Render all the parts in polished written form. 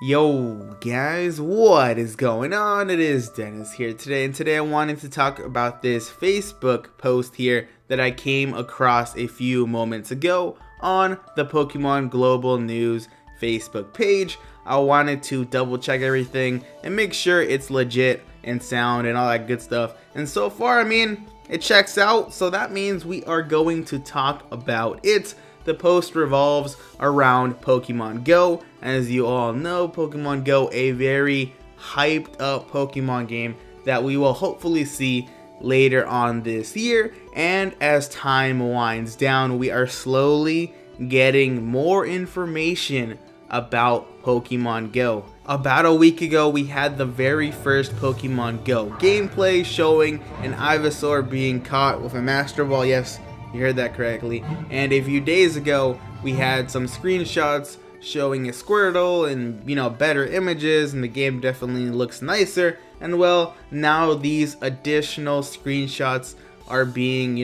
Yo guys, what is going on? It is Dennis here today, and today I wanted to talk about this Facebook post here that I came across a few moments ago on the Pokemon Global News Facebook page. I wanted to double check everything and make sure it's legit and sound and all that good stuff. And so far, I mean, it checks out, so that means we are going to talk about it. The post revolves around Pokemon Go. As you all know, Pokemon Go, a very hyped up Pokemon game that we will hopefully see later on this year. And as time winds down, we are slowly getting more information about Pokemon Go. About a week ago, we had the very first Pokemon Go gameplay showing an Ivysaur being caught with a Master Ball. Yes, you heard that correctly. And a few days ago, we had some screenshots showing a Squirtle and, better images, and the game definitely looks nicer. And well, now these additional screenshots are being,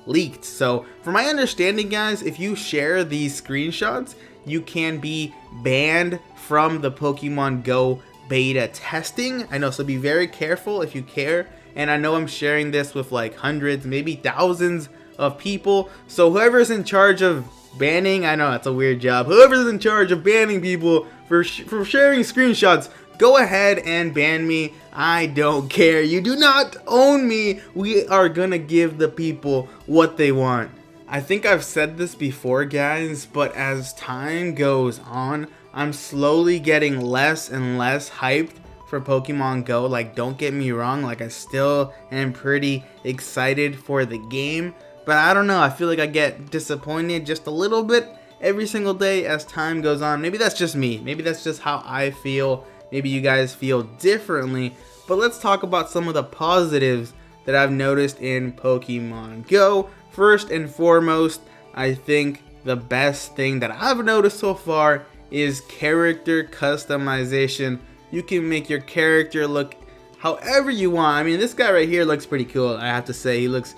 leaked. So from my understanding, guys, if you share these screenshots, you can be banned from the Pokemon Go beta testing. I know, so be very careful if you care. And I know I'm sharing this with like hundreds, maybe thousands of people. So whoever's in charge of banning, I know that's a weird job, whoever's in charge of banning people for sharing screenshots, go ahead and ban me. I don't care. You do not own me. We are gonna give the people what they want. I think I've said this before, guys, but as time goes on, I'm slowly getting less and less hyped for Pokemon Go. Like, don't get me wrong, like, I still am pretty excited for the game, but I don't know, I feel like I get disappointed just a little bit every single day as time goes on. Maybe that's just me. Maybe that's just how I feel. Maybe you guys feel differently. But let's talk about some of the positives that I've noticed in Pokemon Go. First and foremost, I think the best thing that I've noticed so far is character customization. You can make your character look however you want. I mean, this guy right here looks pretty cool, I have to say. He looks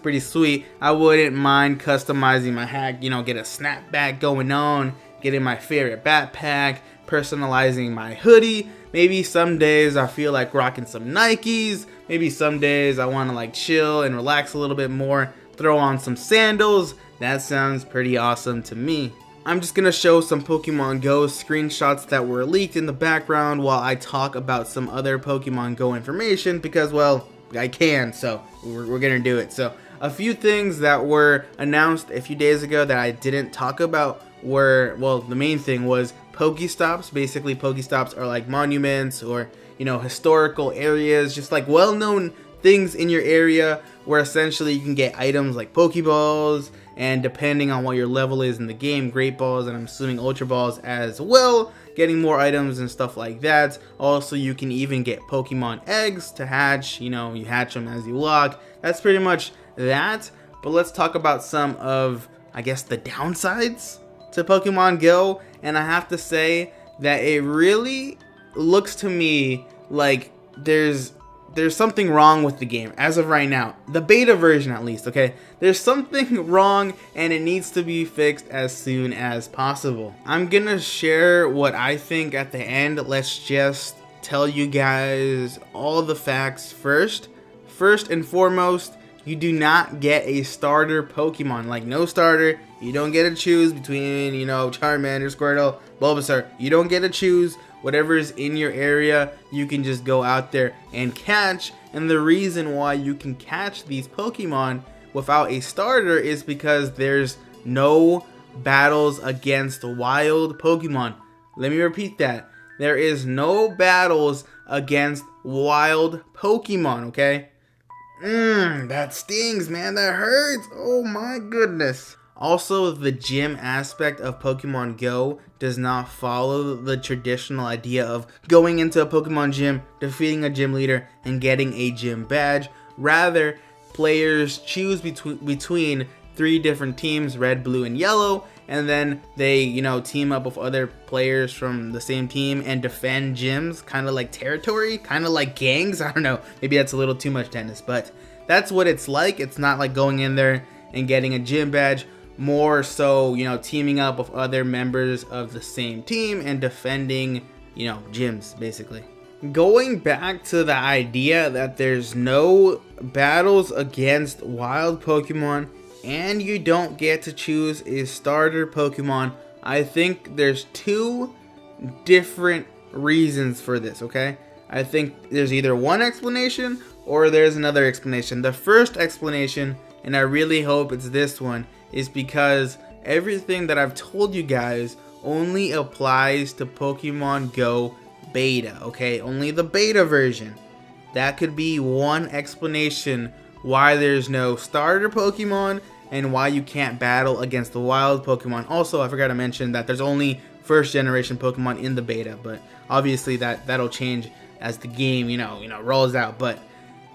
pretty sweet. I wouldn't mind customizing my hack, get a snapback going on, getting my favorite backpack, personalizing my hoodie. Maybe some days I feel like rocking some Nikes. Maybe some days I want to like chill and relax a little bit more, throw on some sandals. That sounds pretty awesome to me. I'm just gonna show some Pokemon Go screenshots that were leaked in the background while I talk about some other Pokemon Go information because, well, I can, so we're gonna do it. So a few things that were announced a few days ago that I didn't talk about were, well, the main thing was Pokestops. Basically, Pokestops are like monuments or, historical areas, just like well-known things in your area where essentially you can get items like Pokeballs, and depending on what your level is in the game, Great Balls, and I'm assuming Ultra Balls as well, getting more items and stuff like that. Also, you can even get Pokemon eggs to hatch. You hatch them as you walk. That's pretty much that. But let's talk about some of, I guess, the downsides to Pokemon Go. And I have to say that it really looks to me like there's something wrong with the game as of right now. The beta version, at least, okay? There's something wrong and it needs to be fixed as soon as possible. I'm gonna share what I think at the end. Let's just tell you guys all the facts first. First and foremost, you do not get a starter Pokemon. Like, no starter. You don't get to choose between, Charmander, Squirtle, Bulbasaur. You don't get to choose. Whatever's in your area, you can just go out there and catch. And the reason why you can catch these Pokemon without a starter is because there's no battles against wild Pokemon. Let me repeat that. There is no battles against wild Pokemon, okay? That stings, man. That hurts. Oh my goodness. Also, the gym aspect of Pokemon Go does not follow the traditional idea of going into a Pokemon gym, defeating a gym leader, and getting a gym badge. Rather, players choose between 3 different teams, red, blue, and yellow, and then they, team up with other players from the same team and defend gyms, kind of like territory, kind of like gangs. I don't know, maybe that's a little too much, Dennis, but that's what it's like. It's not like going in there and getting a gym badge. More so, teaming up with other members of the same team and defending, gyms basically. Going back to the idea that there's no battles against wild Pokemon and you don't get to choose a starter Pokemon, I think there's two different reasons for this, okay? I think there's either one explanation or there's another explanation. The first explanation, and I really hope it's this one, is because everything that I've told you guys only applies to Pokemon Go beta, okay? Only the beta version. That could be one explanation why there's no starter Pokemon and why you can't battle against the wild Pokemon. Also, I forgot to mention that there's only first generation Pokemon in the beta, but obviously that'll change as the game, rolls out. But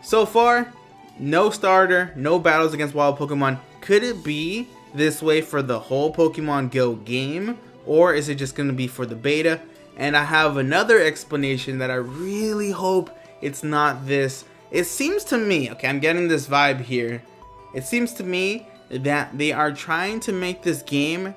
so far, no starter, no battles against wild Pokemon. Could it be this way for the whole Pokemon Go game, or is it just going to be for the beta? And I have another explanation that I really hope it's not this. It seems to me, okay, I'm getting this vibe here. It seems to me that they are trying to make this game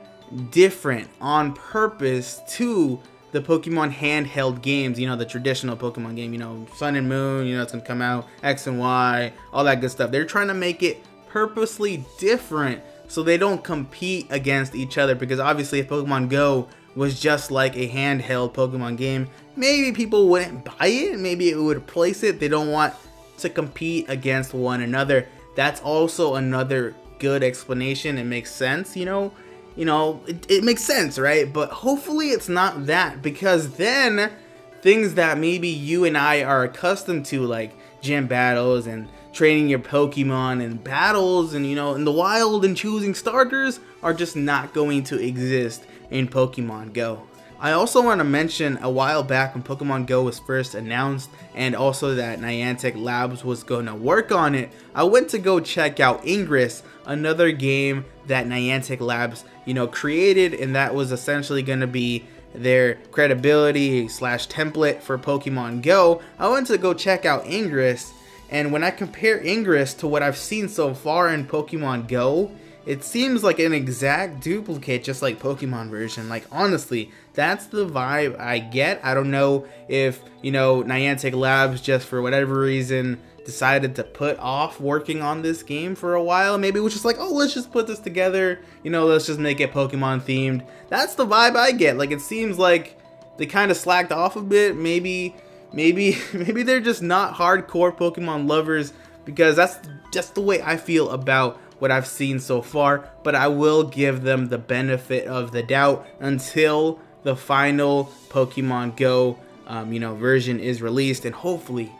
different on purpose to the Pokemon handheld games, the traditional Pokemon game, Sun and Moon, it's going to come out, X and Y, all that good stuff. They're trying to make it purposely different so they don't compete against each other, because obviously if Pokemon Go was just like a handheld Pokemon game, maybe people wouldn't buy it, maybe it would replace it. They don't want to compete against one another. That's also another good explanation. It makes sense, it makes sense, right? But hopefully it's not that, because then things that maybe you and I are accustomed to, like gym battles and training your Pokemon and battles and in the wild and choosing starters, are just not going to exist in Pokemon Go. I also want to mention, a while back when Pokemon Go was first announced, and also that Niantic Labs was going to work on it, I went to go check out Ingress, another game that Niantic Labs created, and that was essentially going to be their credibility / template for Pokemon Go. I went to go check out Ingress, and when I compare Ingress to what I've seen so far in Pokemon Go, it seems like an exact duplicate, just like Pokemon version. Like, honestly, that's the vibe I get. I don't know if, Niantic Labs, just for whatever reason, decided to put off working on this game for a while. Maybe it was just like, oh, let's just put this together, let's just make it Pokemon themed. That's the vibe I get. Like, it seems like they kind of slacked off a bit. Maybe they're just not hardcore Pokemon lovers, because that's just the way I feel about what I've seen so far. But I will give them the benefit of the doubt until the final Pokemon Go version is released, and hopefully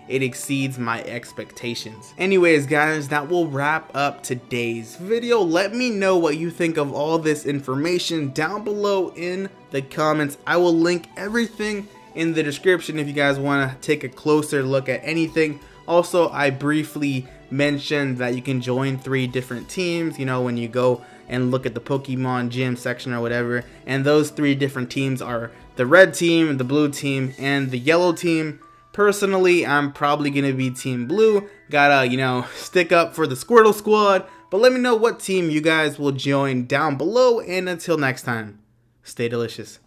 it exceeds my expectations. Anyways guys, that will wrap up today's video. Let me know what you think of all this information down below in the comments. I will link everything in the description if you guys want to take a closer look at anything. Also, I briefly mentioned that you can join 3 different teams, when you go and look at the Pokemon gym section or whatever, and those 3 different teams are the red team, the blue team, and the yellow team. Personally, I'm probably gonna be team blue. Gotta, stick up for the Squirtle squad. But let me know what team you guys will join down below, and until next time, stay delicious.